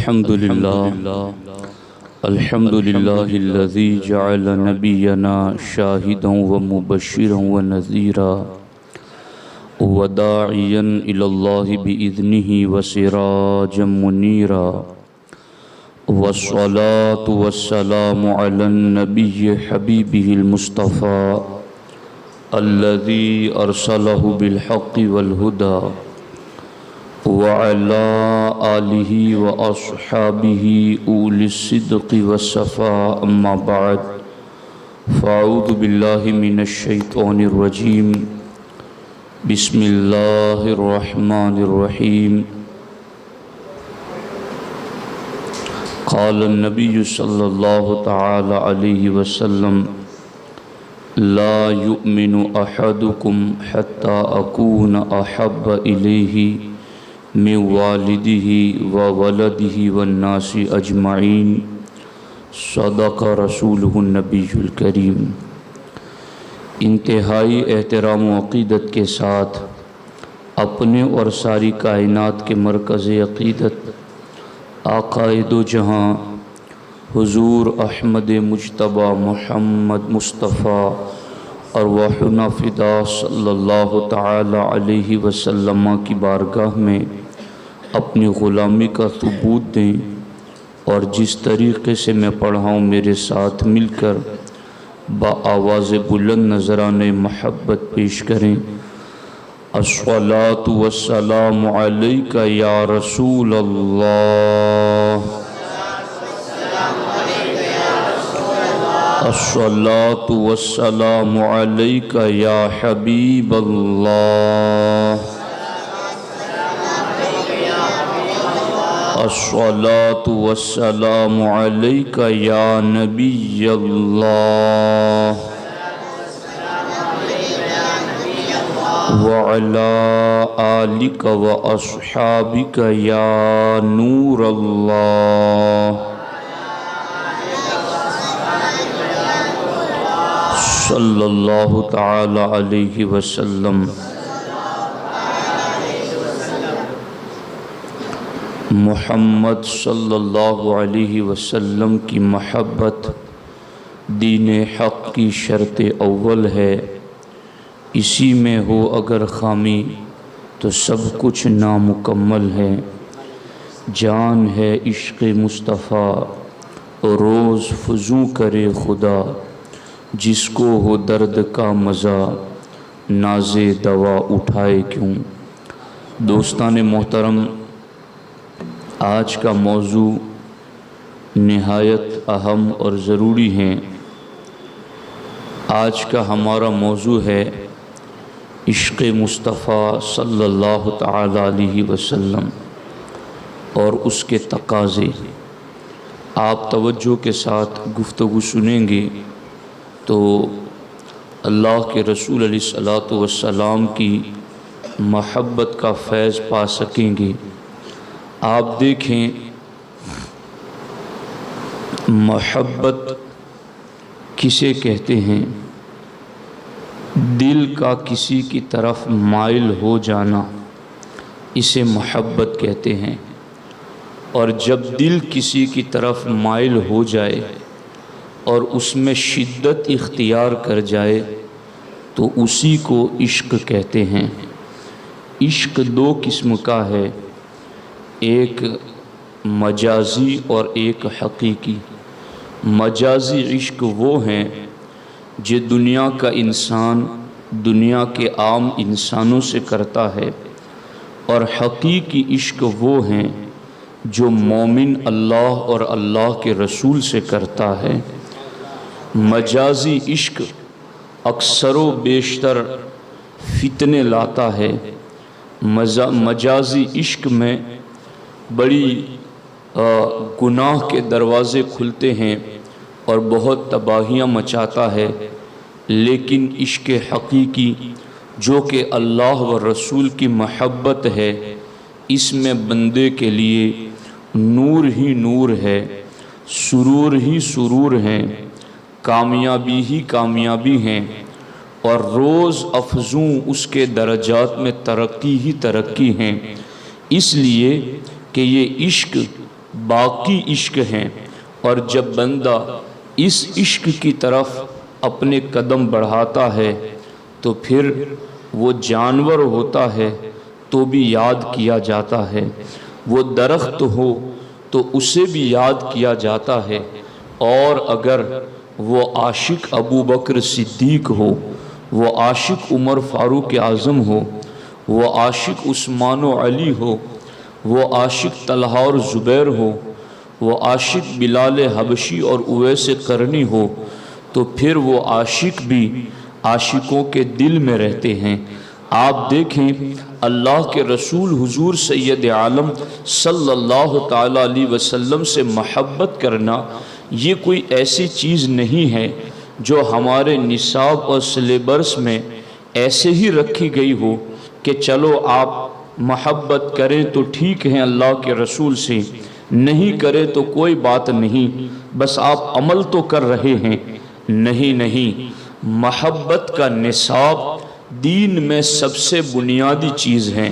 الحمد لله الذي جعل نبينا شاهدا ومبشرا ونذيرا وداعيا إلى الله بإذنه وسراجا منيرا، والصلاة والسلام على النبي حبيبه المصطفى الذي أرسله بالحق والهدى وعلى آله وأصحابه أولي الصدق والصفاء، أما بعد، فأعوذ بالله من الشيطان الرجيم، بسم الله الرحمن الرحيم. قال النبي صلى الله تعالى عليه وسلم: لا يؤمن أحدكم حتى أكون أحب إليه من والده وولده والناس اجمعین، صدق رسولہ النبی الکریم. انتہائی احترام و عقیدت کے ساتھ اپنے اور ساری کائنات کے مرکز عقیدت آقائے دو جہاں حضور احمد مجتبی محمد مصطفیٰ ارواحنا فدا صلی اللہ تعالی علیہ وسلم کی بارگاہ میں اپنی غلامی کا ثبوت دیں، اور جس طریقے سے میں پڑھا ہوں میرے ساتھ مل کر بآواز بلند نذران محبت پیش کریں. الصلاۃ والسلام علیک یا رسول اللہ، الصلاۃ والسلام علیک یا حبیب اللہ، الصلاۃ والسلام علیک یا نبی اللہ، وعلی آلک واصحابک یا نور اللہ، صلی اللہ تعالی علیہ وسلم. محمد صلی اللہ علیہ وسلم کی محبت دین حق کی شرط اول ہے. اسی میں ہو اگر خامی تو سب کچھ نامکمل ہے. جان ہے عشق مصطفیٰ روز فزوں کرے خدا، جس کو ہو درد کا مزہ ناز دوا اٹھائے کیوں. دوستان محترم، آج کا موضوع نہایت اہم اور ضروری ہے. آج کا ہمارا موضوع ہے عشق مصطفیٰ صلی اللہ تعالی علیہ وسلم اور اس کے تقاضے. آپ توجہ کے ساتھ گفتگو سنیں گے تو اللہ کے رسول علیہ الصلوۃ والسلام کی محبت کا فیض پا سکیں گے. آپ دیکھیں، محبت کسے کہتے ہیں؟ دل کا کسی کی طرف مائل ہو جانا اسے محبت کہتے ہیں. اور جب دل کسی کی طرف مائل ہو جائے اور اس میں شدت اختیار کر جائے تو اسی کو عشق کہتے ہیں. عشق دو قسم کا ہے، ایک مجازی اور ایک حقیقی. مجازی عشق وہ ہیں جو دنیا کا انسان دنیا کے عام انسانوں سے کرتا ہے، اور حقیقی عشق وہ ہیں جو مومن اللہ اور اللہ کے رسول سے کرتا ہے. مجازی عشق اکثر و بیشتر فتنے لاتا ہے. مجازی عشق میں بڑی گناہ کے دروازے کھلتے ہیں اور بہت تباہیاں مچاتا ہے. لیکن عشق حقیقی جو کہ اللہ و رسول کی محبت ہے، اس میں بندے کے لیے نور ہی نور ہے، سرور ہی سرور ہیں، کامیابی ہی کامیابی ہیں، اور روز افزوں اس کے درجات میں ترقی ہی ترقی ہیں. اس لیے کہ یہ عشق باقی عشق ہیں، اور جب بندہ اس عشق کی طرف اپنے قدم بڑھاتا ہے تو پھر وہ جانور ہوتا ہے تو بھی یاد کیا جاتا ہے، وہ درخت ہو تو اسے بھی یاد کیا جاتا ہے، اور اگر وہ عاشق ابو بکر صدیق ہو، وہ عاشق عمر فاروق اعظم ہو، وہ عاشق عثمان و علی ہو، وہ عاشق طلحہ اور زبیر ہو، وہ عاشق بلال حبشی اور اویس قرنی ہو، تو پھر وہ عاشق بھی عاشقوں کے دل میں رہتے ہیں۔ آپ دیکھیں اللہ کے رسول حضور سید عالم صلی اللہ تعالیٰ علیہ وسلم سے محبت کرنا یہ کوئی ایسی چیز نہیں ہے جو ہمارے نصاب اور سلیبس میں ایسے ہی رکھی گئی ہو کہ چلو آپ محبت کریں تو ٹھیک ہے اللہ کے رسول سے، نہیں کریں تو کوئی بات نہیں، بس آپ عمل تو کر رہے ہیں۔ نہیں، محبت کا نصاب دین میں سب سے بنیادی چیز ہے۔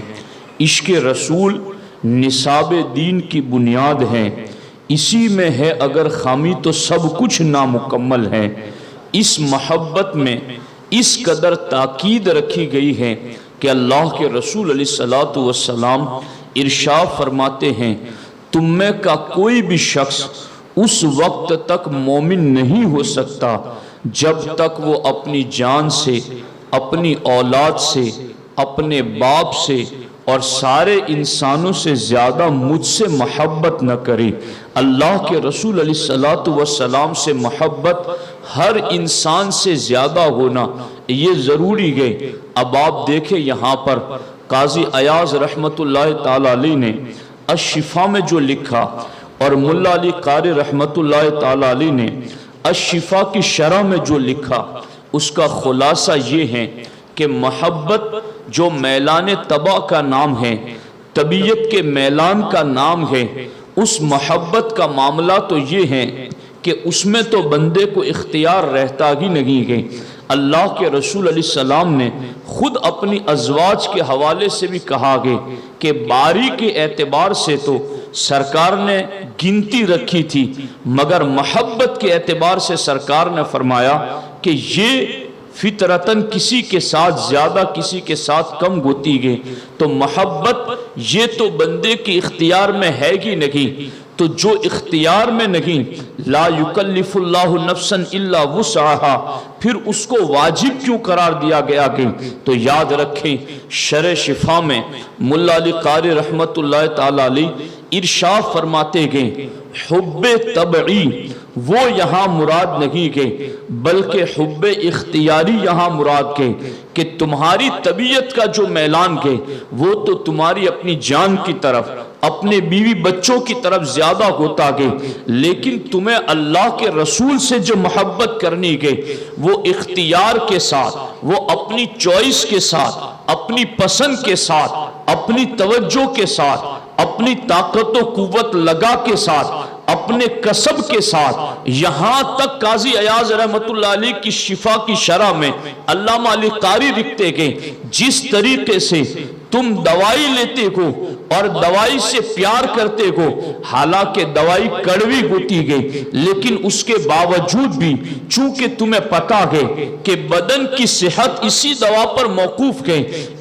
عشق رسول نصاب دین کی بنیاد ہے، اسی میں ہے اگر خامی تو سب کچھ نامکمل ہے۔ اس محبت میں اس قدر تاکید رکھی گئی ہے کہ اللہ کے رسول علیہ الصلوۃ والسلام ارشاد فرماتے ہیں تم میں کا کوئی بھی شخص اس وقت تک مومن نہیں ہو سکتا جب تک وہ اپنی جان سے، اپنی اولاد سے، اپنے باپ سے اور سارے انسانوں سے زیادہ مجھ سے محبت نہ کرے۔ اللہ کے رسول علیہ الصلوۃ والسلام سے محبت ہر انسان سے زیادہ ہونا یہ ضروری ہے۔ اب آپ دیکھیں یہاں پر قاضی ایاز رحمت اللہ تعالی علیہ نے الشفا میں جو لکھا اور ملا علی قاری رحمت اللہ تعالی علیہ نے الشفا کی شرح میں جو لکھا، اس کا خلاصہ یہ ہے کہ محبت جو میلان طبع کا نام ہے، طبیعت کے میلان کا نام ہے، اس محبت کا معاملہ تو یہ ہے کہ اس میں تو بندے کو اختیار رہتا ہی نہیں ہے۔ اللہ کے رسول علیہ السلام نے خود اپنی ازواج کے حوالے سے بھی کہا گے کہ باری کے اعتبار سے تو سرکار نے گنتی رکھی تھی، مگر محبت کے اعتبار سے سرکار نے فرمایا کہ یہ فطرتاً کسی کے ساتھ زیادہ کسی کے ساتھ کم ہوتی ہے، تو محبت یہ تو بندے کی اختیار میں ہے ہی نہیں، تو جو اختیار میں نہیں، لا یکلف اللہ نفسا الا وسعها، پھر اس کو واجب کیوں قرار دیا گیا کہ تو یاد رکھیں شرح شفا میں ملا علی قاری رحمت اللہ تعالی علیہ ارشاد فرماتے گئے حب طبعی وہ یہاں مراد نہیں کہ بلکہ حب اختیاری یہاں مراد کے کہ تمہاری طبیعت کا جو میلان کے وہ تو تمہاری اپنی جان کی طرف، اپنے بیوی بچوں کی طرف زیادہ ہوتا گئے، لیکن تمہیں اللہ کے رسول سے جو محبت کرنی گئے وہ اختیار کے ساتھ، وہ اپنی چوائس کے ساتھ، اپنی پسند کے ساتھ، اپنی توجہ کے ساتھ، اپنی طاقت و قوت لگا کے ساتھ، اپنے کسب کے ساتھ، یہاں تک قاضی ایاز رحمت اللہ علیہ کی شفا کی شرح میں علامہ علی قاری لکھتے کہ جس طریقے سے تم دوائی لیتے ہو اور دوائی سے پیار کرتے ہو، حالانکہ دوائی کڑوی ہوتی گئی لیکن اس کے باوجود بھی چونکہ تمہیں پتا ہے کہ بدن کی صحت اسی دوا پر موقوف ہے،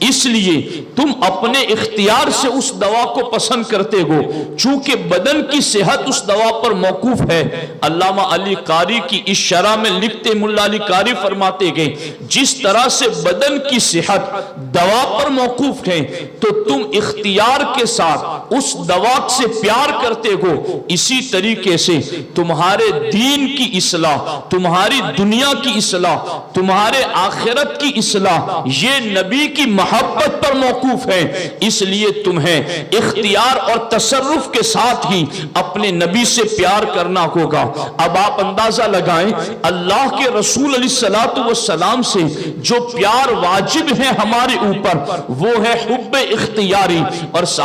اس لیے تم اپنے اختیار سے اس دوا کو پسند کرتے ہو، چونکہ بدن کی صحت اس دوا پر موقوف ہے۔ علامہ علی قاری کی اس شرح میں لکھتے ملا علی قاری فرماتے گئے جس طرح سے بدن کی صحت دوا پر موقوف ہے تو تم اختیار کے ساتھ اس دوا سے پیار کرتے ہو، اسی طریقے سے تمہارے دین کی اصلاح، تمہاری دنیا کی اصلاح، تمہارے آخرت کی اصلاح یہ نبی کی محبت پر موقوف ہے، اس لیے تمہیں اختیار اور تصرف کے ساتھ ہی اپنے نبی سے پیار کرنا ہوگا۔ اب آپ اندازہ لگائیں اللہ کے رسول علیہ الصلوۃ والسلام سے جو پیار واجب ہے ہمارے اوپر وہ ہے حب اختیاری، اور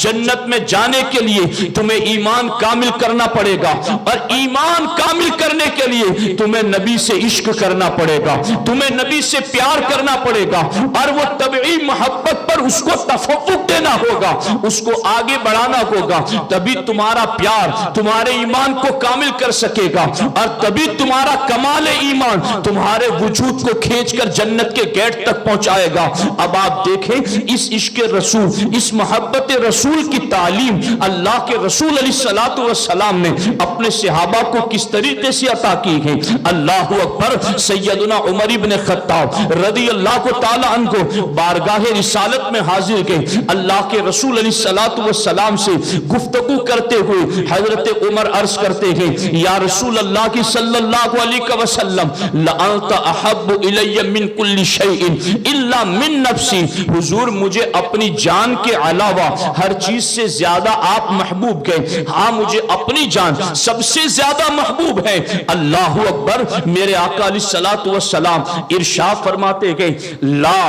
جنت میں جانے کے لیے تمہیں ایمان کامل کرنا پڑے گا, اور ایمان کامل کرنے کے لیے تمہیں نبی سے عشق کرنا پڑے گا, تمہیں نبی سے پیار کرنا پڑے گا, اور وہ طبعی محبت پر اس کو تفوق دینا ہوگا, اس کو آگے بڑھانا ہوگا. تبھی تمہارا پیار تمہارے ایمان کو کامل کر سکے گا, اور تبھی تمہارا کمال ایمان تمہارے وجود کو کھینچ کر جنت کے گیٹ تک پہنچائے گا. اب آپ دیکھیں اس عشق رسول, اس محبت رسول کی تعلیم اللہ کے رسول علیہ الصلوۃ والسلام نے اپنے صحابہ کو کس طریقے سے عطا کی ہے. اللہ اکبر. سیدنا عمر ابن خطاب رضی اللہ تعالی عنہ بارگاہ رسالت میں حاضر گئے. اللہ کے رسول علیہ الصلوۃ والسلام سے گفتگو کرتے ہوئے حضرت عمر عرض کرتے ہیں, یا رسول اللہ کی صلی اللہ علیہ وسلم, لأنت احب الی من کل شیء الا من نفسی. حضور مجھے اپنی جان کے علاوہ ہر چیز سے زیادہ آپ محبوب گئے. ہاں مجھے اپنی جان سب سے زیادہ محبوب ہے. اللہ اکبر. میرے آقا علیہ الصلوۃ والسلام ارشاد فرماتے گئے, لا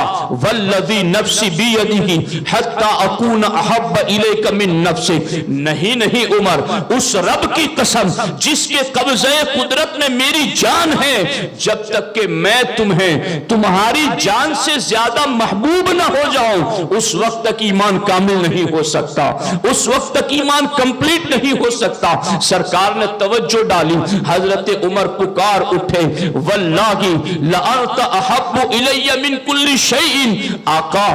والذی نفسی بیدہ حتی اکون احب الیک من نفسی. نہیں عمر, اس رب کی قسم جس کے قبضے قدرت میں میری جان ہے, جب تک کہ میں تمہیں تمہاری جان سے زیادہ محبوب نہ ہو جاؤں اس وقت تک ایمان کامل نہیں ہو سکتا, اس وقت تک ایمان کمپلیٹ نہیں ہو سکتا. سرکار نے توجہ ڈالی. حضرت عمر پکار اٹھے, واللہ لأنت احب الی من کل شیء. آقا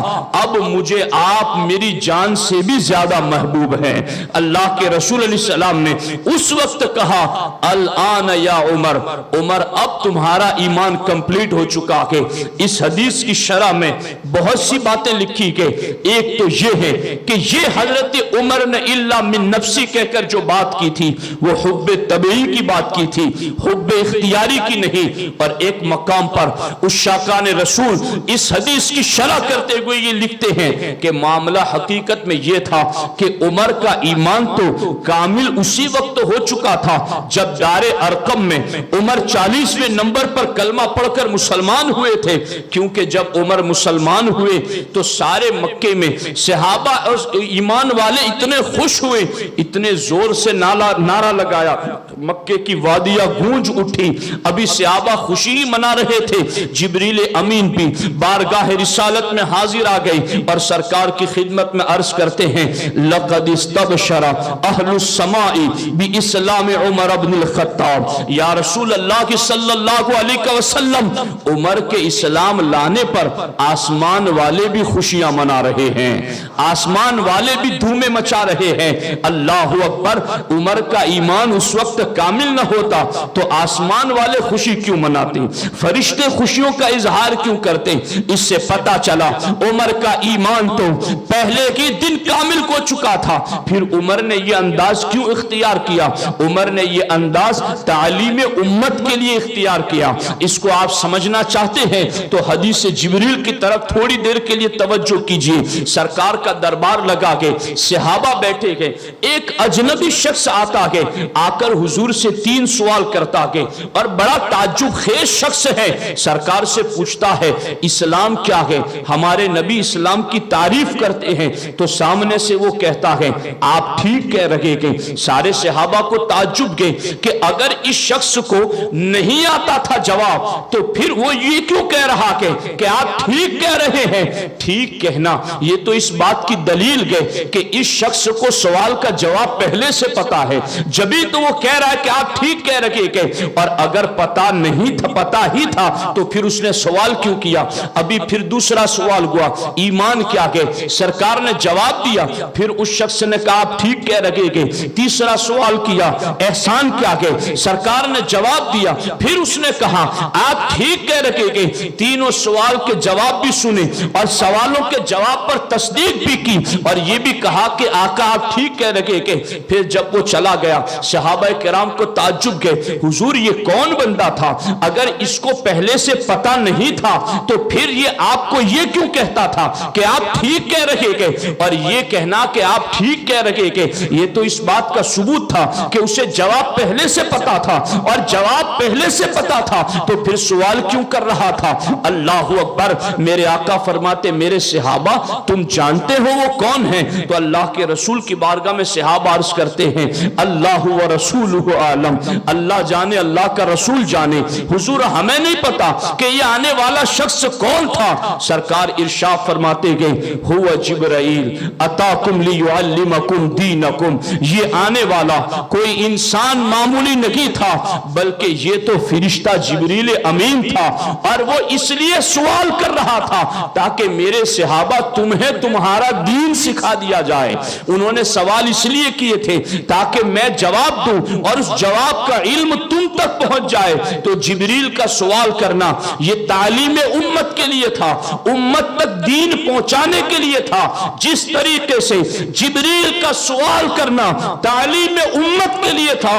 اب مجھے آپ میری جان سے بھی زیادہ محبوب ہیں. اللہ کے رسول علیہ السلام نے اس وقت کہا, الآن یا عمر, عمر اب تمہارا ایمان کمپلیٹ ہو چکا ہے. اس حدیث کی شرح میں بہت سی باتیں لکھی کہ ایک تو یہ ہے کہ یہ حضرت عمر نے الا من نفسی کہہ کر جو بات کی تھی وہ حب طبعی کی بات کی تھی, حب اختیاری کی نہیں. اور ایک مقام پر عشاقان رسول اس حدیث کی شرح کرتے ہوئے یہ لکھتے ہیں کہ معاملہ حقیقت میں یہ تھا کہ عمر کا ایمان تو کامل اسی وقت ہو چکا تھا جب دار ارقم میں عمر 40ویں نمبر پر کلمہ پڑھ کر مسلمان ہوئے تھے. کیونکہ جب عمر مسلمان ہوئے تو سارے مکے میں صحابہ اور ایمان والے اتنے خوش ہوئے, اتنے زور سے نعرہ لگایا, مکے کی وادیاں گونج اٹھی. ابھی صحابہ خوشی منا رہے تھے. جبریل امین بھی بارگاہ رسالت میں حاضر آ گئی اور سرکار کی خدمت میں عرض کرتے ہیں, لقد استبشر اہل السماء باسلام عمر بن الخطاب. یا رسول اللہ کی صلی اللہ علیہ وسلم, عمر کے اسلام لانے پر آسمان والے بھی خوشیاں منا رہے ہیں, آسمان والے بھی دھومیں مچا رہے ہیں. اللہ اکبر. عمر کا ایمان اس وقت کامل نہ ہوتا تو آسمان والے خوشی کیوں مناتے, فرشتے خوشیوں کا اظہار کیوں کرتے. اس سے پتا چلا عمر کا ایمان تو پہلے ہی دن کامل ہو چکا تھا. پھر عمر نے یہ انداز کیوں اختیار کیا, عمر نے یہ انداز تعلیم امت کے لیے اختیار کیا. اس کو آپ سمجھنا چاہتے ہیں تو حدیث جبریل کی طرف تھوڑی دیر کے لیے توجہ کیجئے. سرکار کا دربار لگا کے صحابہ بیٹھے گئے, ایک اجنبی شخص آتا ہے, آ کر حضور سے 3 سوال کرتا ہے اور بڑا تعجب خیز شخص ہے. سرکار سے پوچھتا ہے اسلام کیا ہے, ہمارے نبی اسلام کی تعریف کرتے ہیں. تو سامنے سے وہ کہتا ہے آپ ٹھیک کہہ رہے ہیں. سارے صحابہ کو تعجب گئے کہ اگر اس شخص کو نہیں آتا تھا جواب تو پھر وہ یہ کیوں کہہ رہا کہ آپ ٹھیک کہہ رہے ہیں. ٹھیک کہنا یہ تو اس بات کی دلیل گئے کہ اس شخص کو سوال کا جواب پہلے سے پتا ہے, جبھی تو وہ کہہ رہا ہے کہ آپ ٹھیک کہہ رہے ہیں. اور اگر پتا نہیں تھا, پتا ہی تھا تو پھر اس نے سوال کیوں کیا. ابھی پھر دوسرا سوال ہوا, ایمان کیا ہے, سرکار نے جواب دیا. پھر اس شخص نے کہا آپ ٹھیک کہہ رہے ہیں. تیسرا سوال کیا, احسان کیا ہے, سرکار نے جواب دیا. پھر اس نے کہا آپ ٹھیک کہہ رہے ہیں. تینوں سوال کے جواب بھی سنے اور سوالوں کے جواب پر تصدیق بھی کی اور یہ بھی کہا کہ آقا آپ ٹھیک کہہ رہے ہیں. پھر جب وہ چلا گیا صحابہ کرام کرام کو تعجب گئے، حضور یہ کون بندہ تھا؟ اگر اس کو پہلے سے پتا نہیں تھا تو پھر یہ آپ کو یہ کیوں کہتا تھا کہ آپ ٹھیک کہہ رہے گے؟ اور یہ کہنا کہ آپ ٹھیک کہہ رہے گے یہ تو اس بات کا ثبوت تھا کہ اسے جواب پہلے سے پتا تھا، اور جواب پہلے سے پتا تھا تو پھر سوال کیوں کر رہا تھا؟ اللہ اکبر! میرے آقا فرماتے میرے صحابہ تم جانتے ہو وہ کون ہیں؟ تو اللہ کے رسول کی بارگاہ میں صحابہ عرض کرتے ہیں اللہ و رسولہ عالم، اللہ جانے، اللہ کا رسول جانے، حضور ہمیں نہیں پتا کہ یہ آنے والا شخص کون تھا۔ سرکار ارشاد فرماتے گئے ہوا جبرائیل اتاکم لیعلمکم دینکم، یہ آنے والا کوئی انسان معمولی نہیں تھا بلکہ یہ تو فرشتہ جبریل امین تھا، اور وہ اس لیے سوال کر رہا تھا تاکہ میرے صحابہ تمہیں تمہارا دین سکھا دیا جائے۔ انہوں نے سوال اس لیے کیے تھے تاکہ میں جواب دوں اور اس جواب کا علم تم تک پہنچ جائے۔ تو جبریل کا سوال کرنا یہ تعلیم امت کے لیے تھا، امت تک دین پہنچانے کے لیے تھا۔ جس طریقے سے جبریل کا سوال کرنا تعلیم امت کے لیے تھا،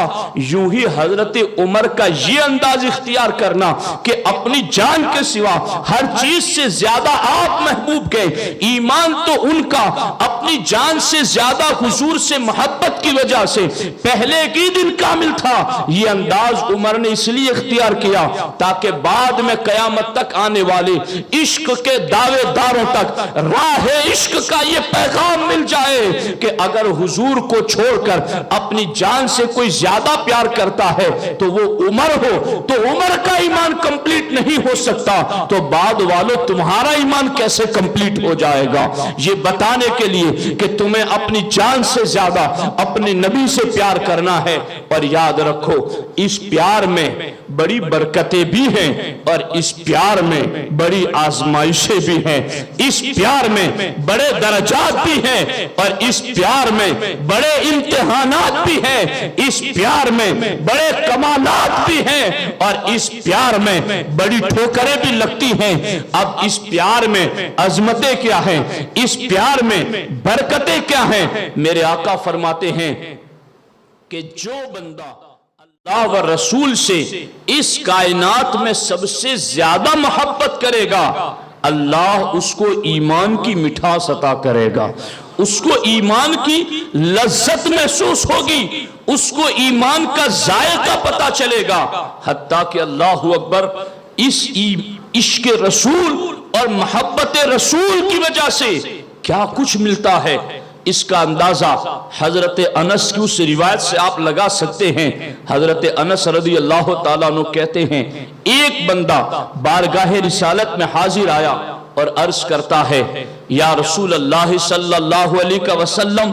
یوں ہی حضرت عمر کا یہ انداز اختیار کرنا کہ اپنی جان کے سوا ہر چیز سے زیادہ آپ محبوب گئے، ایمان تو ان کا اپنی جان سے زیادہ حضور سے محبت کی وجہ سے پہلے کی دن کامل تھا۔ یہ انداز عمر نے اس لیے اختیار کیا تاکہ بعد میں قیامت تک آنے والے عشق کے دعوے داروں تک راہ عشق کا یہ پیغام مل جائے کہ اگر حضور کو چھوڑ کر اپنی جان سے کوئی زیادہ پیار کرتا ہے تو وہ عمر ہو، تو عمر کا ایمان کمپلیٹ نہیں ہو سکتا تو بعد والوں تمہارا ایمان کیسے کمپلیٹ ہو جائے گا؟ یہ بتانے کے لیے کہ تمہیں اپنی جان سے زیادہ اپنے نبی سے پیار کرنا ہے۔ اور یاد رکھو اس پیار میں بڑی برکتیں بھی ہیں اور اس پیار میں بڑی آزمائشیں بھی ہیں، اس پیار میں بڑے درجات بھی ہیں اور اس پیار میں بڑے امتحانات بھی ہیں، اس پیار میں بڑے کمالات بھی ہیں اور اس پیار میں بڑی ٹھوکریں بھی لگتی ہیں۔ اب اس پیار میں عظمتیں کیا ہیں، اس پیار میں برکتیں کیا ہیں؟ میرے آقا فرماتے ہیں کہ جو بندہ اللہ و رسول سے اس کائنات میں سب سے زیادہ محبت کرے گا، اللہ اس کو ایمان کی مٹھاس عطا کرے گا، اس کو ایمان کی لذت محسوس ہوگی، اس کو ایمان کا ذائقہ پتہ چلے گا۔ حتیٰ کہ اللہ اکبر اس عشق رسول اور محبت رسول کی وجہ سے کیا کچھ ملتا ہے اس کا اندازہ حضرت انس کی اس روایت سے آپ لگا سکتے ہیں۔ حضرت انس رضی اللہ تعالیٰ عنہ کہتے ہیں ایک بندہ بارگاہ رسالت میں حاضر آیا اور عرض کرتا ہے یا رسول اللہ صلی اللہ علیہ وسلم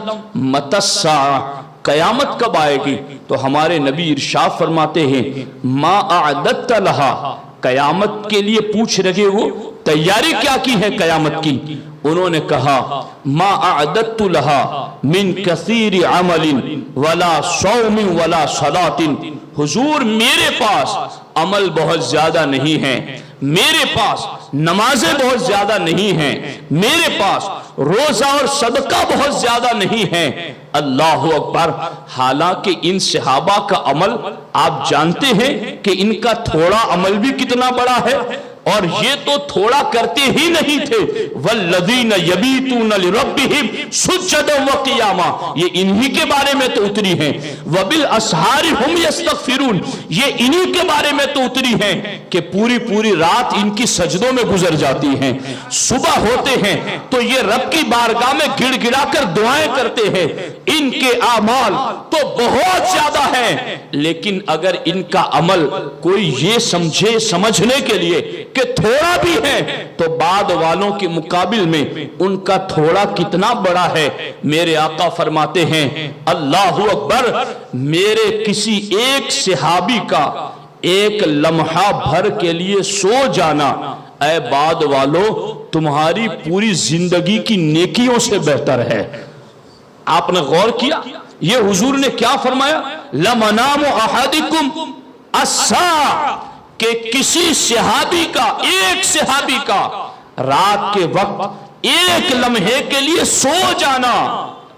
متی الساعہ، قیامت کب آئے گی؟ تو ہمارے نبی ارشاد فرماتے ہیں ما اعددت لہا، قیامت کے لیے پوچھ رہے وہ تیاری کیا کی ہے قیامت کی؟ انہوں نے کہا ما اعددت لہا من کثیر عمل ولا صوم ولا صلاۃ، حضور میرے پاس عمل بہت زیادہ نہیں ہے، میرے پاس نمازیں بہت زیادہ نہیں ہیں، میرے پاس روزہ اور صدقہ بہت زیادہ نہیں ہے۔ اللہ اکبر! حالانکہ ان صحابہ کا عمل آپ جانتے ہیں کہ ان کا تھوڑا عمل بھی کتنا بڑا ہے، اور یہ تو تھوڑا کرتے ہی نہیں تھے۔ والذین یبیتون لربہم سجدا وقیاما، یہ انہی کے بارے میں تو اتری ہیں۔ وبالاسحار ہم یستغفرون، یہ انہی کے بارے میں تو اتری ہیں کہ پوری پوری رات ان کی سجدوں میں گزر جاتی ہیں، صبح ہوتے ہیں تو یہ رب کی بارگاہ میں گڑ گڑا کر دعائیں کرتے ہیں۔ ان کے اعمال تو بہت زیادہ ہیں، لیکن اگر ان کا عمل کوئی یہ سمجھنے کے لیے کہ تھوڑا بھی ہے تو بعد والوں کے مقابل میں ان کا تھوڑا کتنا بڑا ہے۔ میرے آقا فرماتے ہیں اللہ اکبر، میرے کسی ایک صحابی کا ایک لمحہ بھر کے لیے سو جانا اے بعد والوں تمہاری پوری زندگی کی نیکیوں سے بہتر ہے۔ آپ نے غور کیا یہ حضور نے کیا فرمایا؟ لمنام احدکم الساعہ، کہ کسی صحابی کا، ایک صحابی کا رات کے وقت ایک لمحے کے لیے سو جانا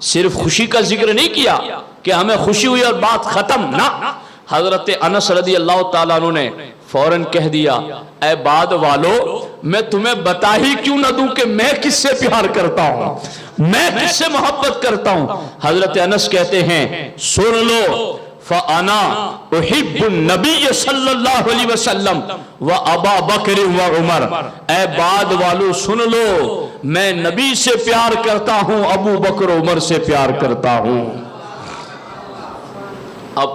صرف خوشی کا ذکر نہیں کیا کہ ہمیں خوشی ہوئی اور بات ختم نہ. حضرت انس رضی اللہ تعالیٰ عنہ نے فوراً کہہ دیا اے بعد والو میں تمہیں بتا ہی کیوں نہ دوں کہ میں کس سے پیار کرتا ہوں, میں کس سے محبت کرتا ہوں. حضرت انس کہتے ہیں سن لو فَأَنَا أُحِبُّ النَّبِيَّ صلی اللہ علیہ وسلم وَأَبَا بَكْرٍ وَعُمَرٍ. اے بعد والو سن لو میں نبی سے پیار کرتا ہوں, ابو بکر عمر سے پیار کرتا ہوں. اب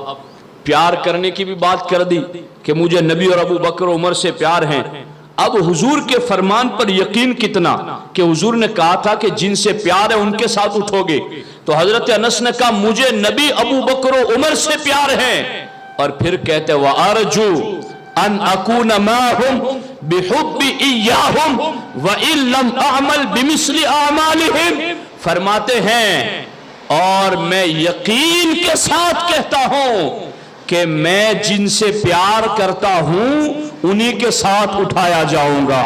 پیار کرنے کی بھی بات کر دی کہ مجھے نبی اور ابو بکر عمر سے پیار ہیں. اب حضور کے فرمان پر یقین کتنا کہ حضور نے کہا تھا کہ جن سے پیار ہے ان کے ساتھ اٹھو گے. تو حضرت انس نے کہا مجھے نبی ابو بکر و عمر سے پیار ہے. اور پھر کہتے وَأَرْجُو أَنْ أَكُونَ مَعَهُمْ بِحُبِّ إِيَّاهُمْ وَإِن لَمْ أَعْمَلْ بِمِثْلِ أَعْمَالِهِمْ. فرماتے ہیں اور میں یقین کے ساتھ کہتا ہوں کہ میں جن سے پیار کرتا ہوں انہی کے ساتھ اٹھایا جاؤں گا,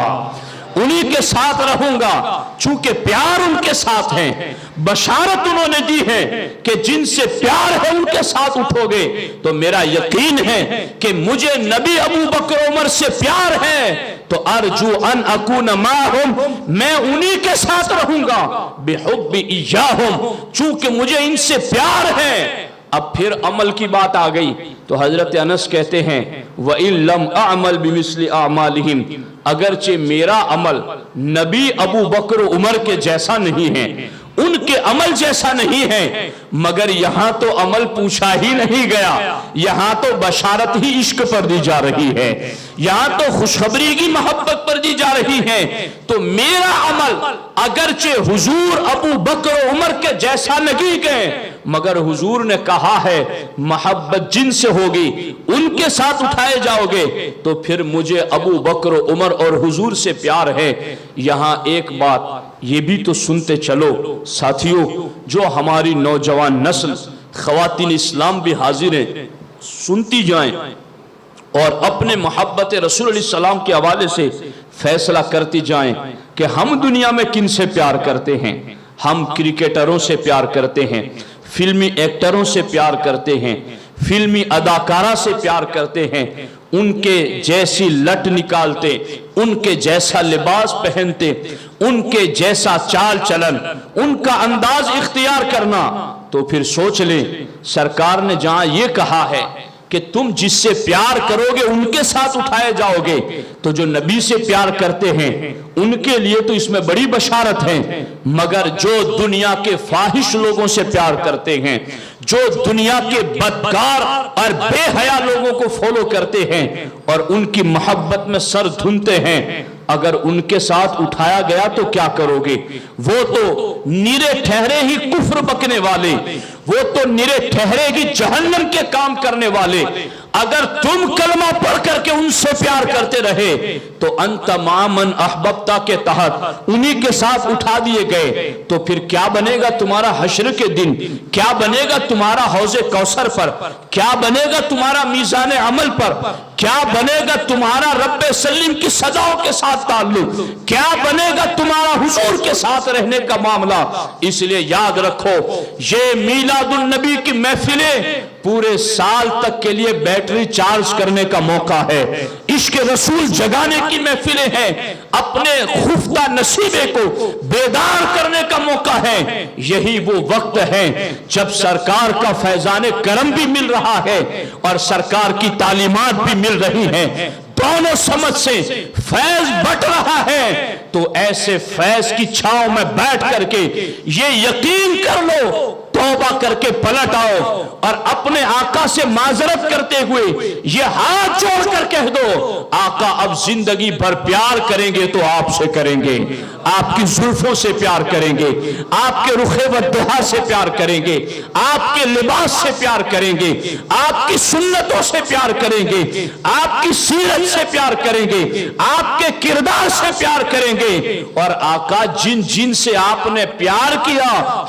انہی کے ساتھ رہوں گا. چونکہ پیار ان کے ساتھ ہے, بشارت انہوں نے دی ہے کہ جن سے پیار ہے ان کے ساتھ اٹھو گے. تو میرا یقین ہے کہ مجھے نبی ابو بکر عمر سے پیار ہے تو ارجو ان اکون معہم, میں انہی کے ساتھ رہوں گا. بحب ایہم, چونکہ مجھے ان سے پیار ہے. اب پھر عمل کی بات آ گئی تو حضرت انس کہتے ہیں وَإِن لَمْ أَعْمَلْ بِمِثْلِ أَعْمَالِهِمْ, اگرچہ میرا عمل نبی ابو بکر عمر کے جیسا نہیں ہے, ان کے عمل جیسا نہیں ہے, مگر یہاں تو عمل پوچھا ہی نہیں گیا, یہاں تو بشارت ہی عشق پر دی جا رہی ہے, یہاں تو خوشخبری کی محبت پر دی جا رہی ہے. تو میرا عمل اگرچہ حضور ابو بکر عمر کے جیسا نہیں گئے, مگر حضور نے کہا ہے محبت جن سے ہوگی ان کے ساتھ اٹھائے جاؤ گے. تو پھر مجھے ابو بکر عمر اور حضور سے پیار ہے. یہاں ایک بات یہ بھی تو سنتے چلو ساتھیوں, جو ہماری نوجوان نسل خواتین اسلام بھی حاضر ہیں, سنتی جائیں اور اپنے محبت رسول علیہ السلام کے حوالے سے فیصلہ کرتی جائیں کہ ہم دنیا میں کن سے پیار کرتے ہیں. ہم کرکٹروں سے پیار کرتے ہیں, فلمی ایکٹروں سے پیار کرتے ہیں, فلمی اداکارہ سے پیار کرتے ہیں, ان کے جیسی لٹ نکالتے, ان کے جیسا لباس پہنتے, ان کے جیسا چال چلن, ان کا انداز اختیار کرنا. تو پھر سوچ لیں سرکار نے جہاں یہ کہا ہے کہ تم جس سے پیار کرو گے ان کے ساتھ اٹھائے جاؤ گے, تو جو نبی سے پیار کرتے ہیں ان کے لیے تو اس میں بڑی بشارت ہے. مگر جو دنیا کے فاحش لوگوں سے پیار کرتے ہیں, جو دنیا کے بدکار اور بے حیا لوگوں کو فالو کرتے ہیں اور ان کی محبت میں سر دھنتے ہیں, اگر ان کے ساتھ اٹھایا گیا تو کیا کرو گے؟ وہ تو نیرے ٹھہرے ہی کفر بکنے والے, وہ تو نیرے ٹھہرے ہی جہنم کے کام کرنے والے. اگر تم کلمہ پڑھ کر کے ان سے پیار کرتے رہے تو انت مامن احببتا کے تحت انہی کے ساتھ اٹھا دیے گئے. تو پھر کیا بنے گا تمہارا حشر کے دن, کیا بنے گا تمہارا حوض کوثر پر, کیا بنے گا تمہارا میزان عمل پر, کیا بنے گا تمہارا رب سلیم کی صداؤں کے ساتھ تعلق, کیا بنے گا تمہارا حضور کے ساتھ رہنے کا معاملہ. اس لیے یاد رکھو یہ میلاد النبی کی محفلیں پورے سال تک کے لیے بیٹری چارج کرنے کا موقع ہے, عشق رسول جگانے کی محفلیں ہیں, اپنے خفتہ نصیبے کو بیدار کرنے کا موقع ہے. یہی وہ وقت ہے جب سرکار کا فیضان کرم بھی مل رہا ہے اور سرکار کی تعلیمات بھی مل رہی ہیں, دونوں سمجھ سے فیض بٹ رہا ہے. تو ایسے فیض کی چھاؤں میں بیٹھ کر کے یہ یقین کر لو, توبہ کر کے پلٹ آؤ اور اپنے آقا سے معذرت کرتے ہوئے یہ ہاتھ جوڑ کر کہہ دو آقا اب زندگی بھر پیار کریں گے تو آپ سے کریں گے, آپ کی زلفوں سے پیار کریں گے, آپ کے رخ والضحیٰ سے پیار کریں گے, آپ کے لباس سے پیار کریں گے, آپ کی سنتوں سے پیار کریں گے, آپ کی سیرت سے پیار کریں گے, آپ کے کردار سے پیار کریں گے. اور آقا جن جن سے آپ نے پیار کیا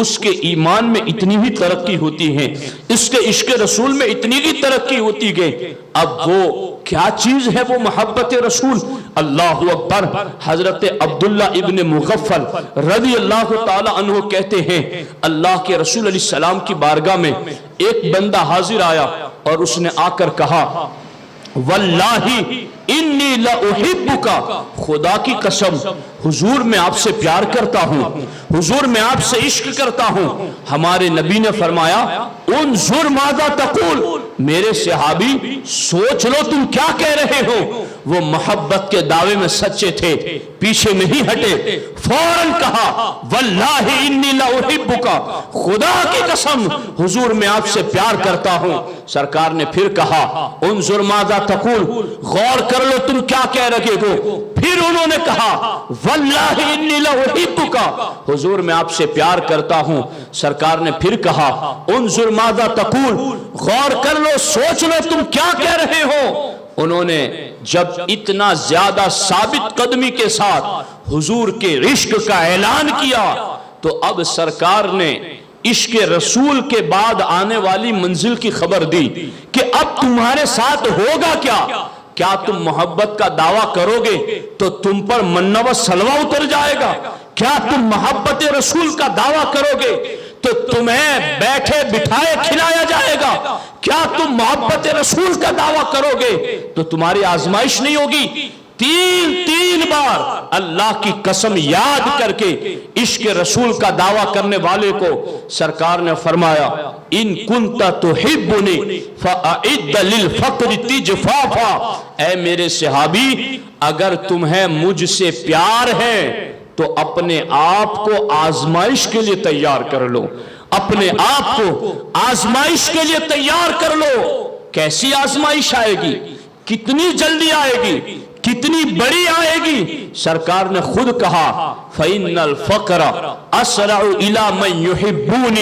اس کے ایمان میں اتنی ہی ترقی ہوتی ہے، اس کے عشق رسول میں اتنی ہی ترقی ہوتی گئی۔ اب وہ کیا چیز ہے وہ محبت رسول؟ اللہ اکبر۔ حضرت عبداللہ ابن مغفل رضی اللہ تعالی عنہ کہتے ہیں اللہ کے رسول علیہ السلام کی بارگاہ میں ایک بندہ حاضر آیا اور اس نے آ کر کہا واللہ انی لأحبک، خدا کی قسم حضور میں آپ سے پیار کرتا ہوں، حضور میں آپ سے عشق کرتا ہوں۔ ہمارے نبی نے فرمایا انظر ماذا تقول، میرے صحابی سوچ لو تم کیا کہہ رہے ہو۔ وہ محبت کے دعوے میں سچے تھے، پیچھے نہیں ہٹے، فوراً کہا واللہ انی لأحبک، خدا کی قسم حضور میں آپ سے پیار کرتا ہوں۔ سرکار نے پھر کہا انظر ماذا تقول، غور کر لو تم کیا کہہ رہے ہو۔ پھر انہوں نے کہا واللہ انی لأحبک، حضور میں آپ سے پیار کرتا ہوں۔ سرکار نے پھر کہا انظر ماذا تقول، غور کر لو سوچ لو تم کیا کہہ رہے ہو۔ انہوں نے جب اتنا زیادہ ثابت قدمی کے ساتھ حضور کے عشق کا اعلان کیا تو اب سرکار نے عشق رسول کے بعد آنے والی منزل کی خبر دی کہ اب تمہارے ساتھ ہوگا کیا؟ کیا تم محبت کا دعویٰ کرو گے تو تم پر منہ و سلوہ اتر جائے گا؟ کیا تم محبت رسول کا دعویٰ کرو گے تو تمہیں بیٹھے بٹھائے کھلایا جائے گا؟ کیا تم محبت رسول کا دعویٰ کرو گے تو تمہاری آزمائش نہیں ہوگی؟ تین بار اللہ کی قسم یاد کر کے عشق رسول کا دعویٰ کرنے والے کو سرکار نے فرمایا ان کنت تحبنی فاعد للفقر تجفافا، اے میرے صحابی اگر تمہیں مجھ سے پیار ہے تو اپنے آپ کو آزمائش کے لیے تیار کر لو، اپنے آپ کو آزمائش کے لیے تیار کر لو۔ کیسی آزمائش آئے گی؟ کتنی جلدی آئے گی؟ کتنی بڑی آئے گی؟ سرکار نے خود کہا فَإِنَّ الْفَقْرَ أَسْرَعُ إِلَى مَنْ يُحِبُّونِ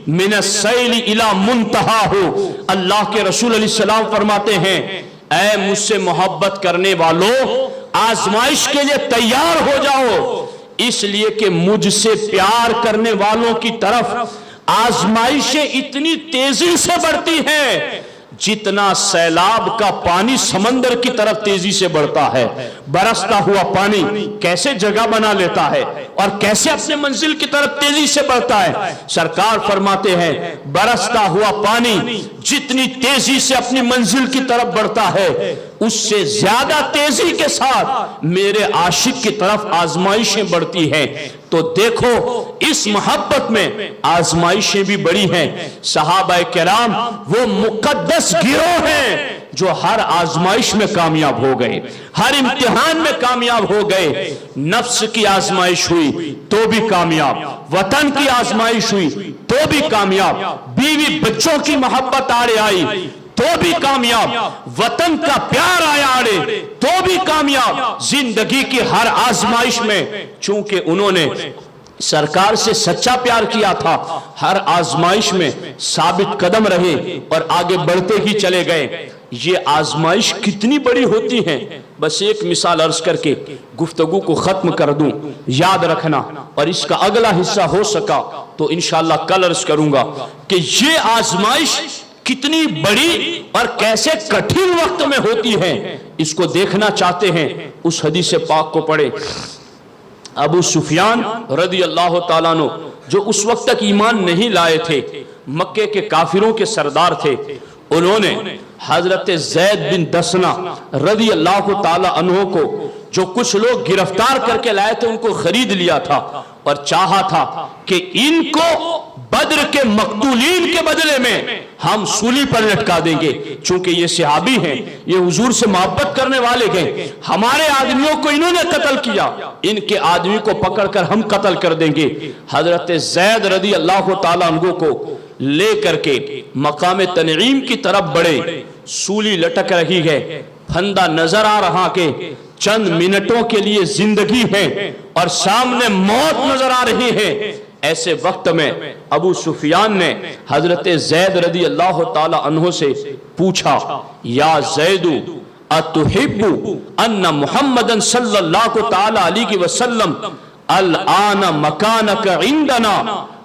مِنَ السَّيْلِ إِلَى مُنْتَهَاهُ۔ اللہ کے رسول علیہ السلام فرماتے ہیں اے مجھ سے محبت کرنے والوں آزمائش کے لیے تیار ہو جاؤ، اس لیے کہ مجھ سے پیار کرنے والوں کی طرف آزمائشیں اتنی تیزی سے بڑھتی ہیں جتنا سیلاب کا پانی سمندر کی طرف تیزی سے بڑھتا ہے۔ برستا ہوا پانی کیسے جگہ بنا لیتا ہے اور کیسے اپنے منزل کی طرف تیزی سے بڑھتا ہے۔ سرکار فرماتے ہیں برستا ہوا پانی جتنی تیزی سے اپنی منزل کی طرف بڑھتا ہے اس سے زیادہ تیزی کے ساتھ میرے عاشق کی طرف آزمائشیں بڑھتی ہیں۔ تو دیکھو اس محبت میں آزمائشیں بھی بڑی ہیں۔ صحابہ کرام وہ مقدس گروہ ہیں جو ہر آزمائش میں کامیاب ہو گئے، ہر امتحان میں کامیاب ہو گئے۔ نفس کی آزمائش ہوئی تو بھی کامیاب، وطن کی آزمائش ہوئی تو بھی کامیاب، بیوی بچوں کی محبت آڑے آئی تو بھی کامیاب، وطن کا پیار آیا آڑے تو بھی کامیاب۔ زندگی کی ہر آزمائش میں چونکہ انہوں نے سرکار سے سچا پیار کیا تھا، ہر آزمائش میں ثابت قدم رہے اور آگے بڑھتے ہی چلے گئے۔ یہ آزمائش کتنی بڑی ہوتی ہے، بس ایک مثال عرض کر کے گفتگو کو ختم کر دوں، یاد رکھنا، اور اس کا اگلا حصہ ہو سکا تو انشاءاللہ کل عرض کروں گا کہ یہ آزمائش کتنی بڑی اور کیسے کٹھن وقت میں ہوتی ہے۔ اس کو دیکھنا چاہتے ہیں اس حدیث پاک کو پڑھیں۔ ابو سفیان رضی اللہ تعالیٰ عنہ جو اس وقت تک ایمان نہیں لائے تھے، مکے کے کافروں کے سردار تھے، انہوں نے حضرت زید بن دسنہ رضی اللہ تعالیٰ عنہ کو جو کچھ لوگ گرفتار کر کے لائے تھے ان کو خرید لیا تھا اور چاہا تھا کہ ان کو بدر کے مقتولین کے بدلے میں ہم سولی پر لٹکا دیں گے، چونکہ یہ صحابی ہیں، یہ حضور سے محبت کرنے والے گئے، ہمارے آدمیوں کو انہوں نے قتل کیا، ان کے آدمی کو پکڑ کر ہم قتل کر دیں گے۔ حضرت زید رضی اللہ تعالیٰ عنہ کو لے کر کے مقام تنعیم کی طرف بڑھے، سولی لٹک رہی ہے، پھندہ نظر آ رہا کہ چند منٹوں کے لیے زندگی ہے اور سامنے موت نظر آ رہی ہے۔ ایسے وقت میں ابو سفیان نے حضرت زید رضی اللہ تعالی عنہ سے پوچھا یا زید اتحب ان محمدن صلی اللہ تعالی علیہ وسلم الان مکانک عندنا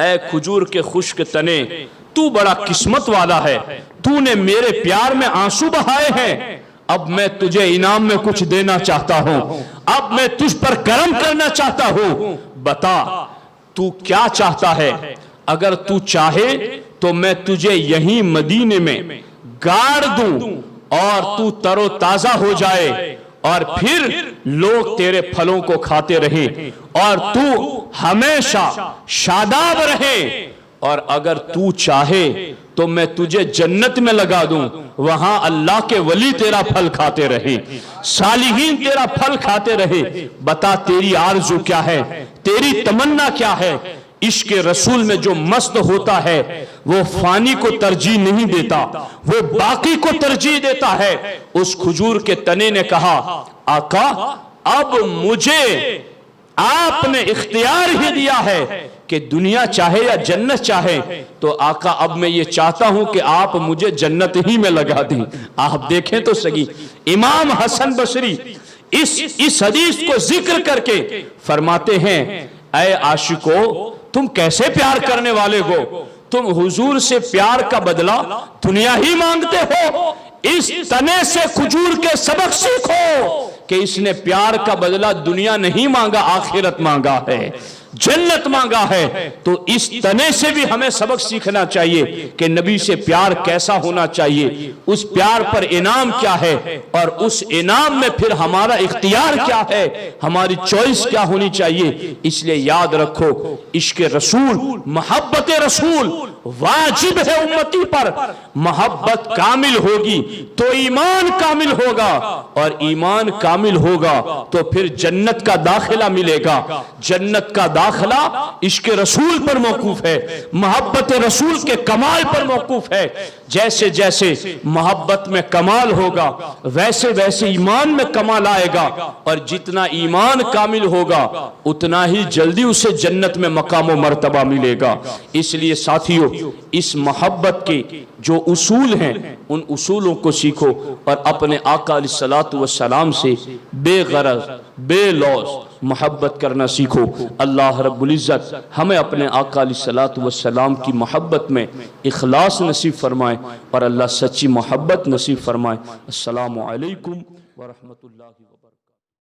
اے کھجور کے خشک تنے، تو بڑا قسمت والا ہے، تو نے میرے پیار میں آنسو بہائے ہیں، اب میں تجھے انعام میں کچھ دینا چاہتا ہوں، اب میں تجھ پر کرم کرنا چاہتا ہوں، بتا تو کیا چاہتا ہے؟ اگر تو چاہے تو میں تجھے یہیں مدینے میں گاڑ دوں اور تو تر و تازہ ہو جائے، اور پھر لوگ تیرے پھلوں کو کھاتے رہیں اور تو ہمیشہ شاداب رہے، اور اگر تو چاہے تو میں تجھے جنت میں لگا دوں، وہاں اللہ کے ولی تیرا پھل کھاتے رہے، صالحین تیرا پھل کھاتے رہے، بتا تیری آرزو کیا ہے، تیری تمنا کیا ہے؟ عشق رسول میں جو مست ہوتا ہے وہ فانی کو ترجیح نہیں دیتا، وہ باقی کو ترجیح دیتا ہے۔ اس کھجور کے تنے نے کہا آقا اب مجھے آپ نے اختیار ہی دیا ہے کہ دنیا چاہے یا جنت چاہے، تو آقا اب میں یہ چاہتا ہوں کہ آپ مجھے جنت ہی میں لگا دیں۔ آپ دیکھیں تو سگی امام حسن بصری اس حدیث کو ذکر کر کے فرماتے ہیں اے عاشقو تم کیسے پیار کرنے والے ہو، تم حضور سے پیار کا بدلہ دنیا ہی مانگتے ہو۔ اس تنے سے کھجور کے سبق سیکھو کہ اس نے پیار کا بدلہ دنیا نہیں مانگا، آخرت مانگا ہے، جنت مانگا ہے۔ تو اس تنے سے بھی ہمیں سبق سیکھنا چاہیے کہ نبی سے پیار کیسا ہونا چاہیے، اس پیار پر انعام کیا ہے، اور اس انعام میں پھر ہمارا اختیار کیا ہے، ہماری چوائس کیا ہونی چاہیے۔ اس لیے یاد رکھو عشق رسول، محبت رسول واجب ہے امتی پر۔ محبت کامل ہوگی تو ایمان کامل ہوگا، اور ایمان کامل ہوگا تو پھر جنت کا داخلہ ملے گا۔ جنت کا داخلہ عشق رسول پر موقوف ہے، محبت رسول کے کمال پر موقوف ہے۔ جیسے جیسے محبت میں کمال ہوگا ویسے ویسے ایمان میں کمال آئے گا، اور جتنا ایمان کامل ہوگا اتنا ہی جلدی اسے جنت میں مقام و مرتبہ ملے گا۔ اس لیے ساتھیو اس محبت کے جو اصول ہیں ان اصولوں کو سیکھو اور اپنے آقا علیہ الصلوۃ والسلام سے بے غرض بے لوث محبت کرنا سیکھو۔ اللہ رب العزت ہمیں اپنے آقا علیہ الصلوۃ والسلام کی محبت میں اخلاص نصیب فرمائے اور اللہ سچی محبت نصیب فرمائے۔ السلام علیکم ورحمۃ اللہ وبرکاتہ۔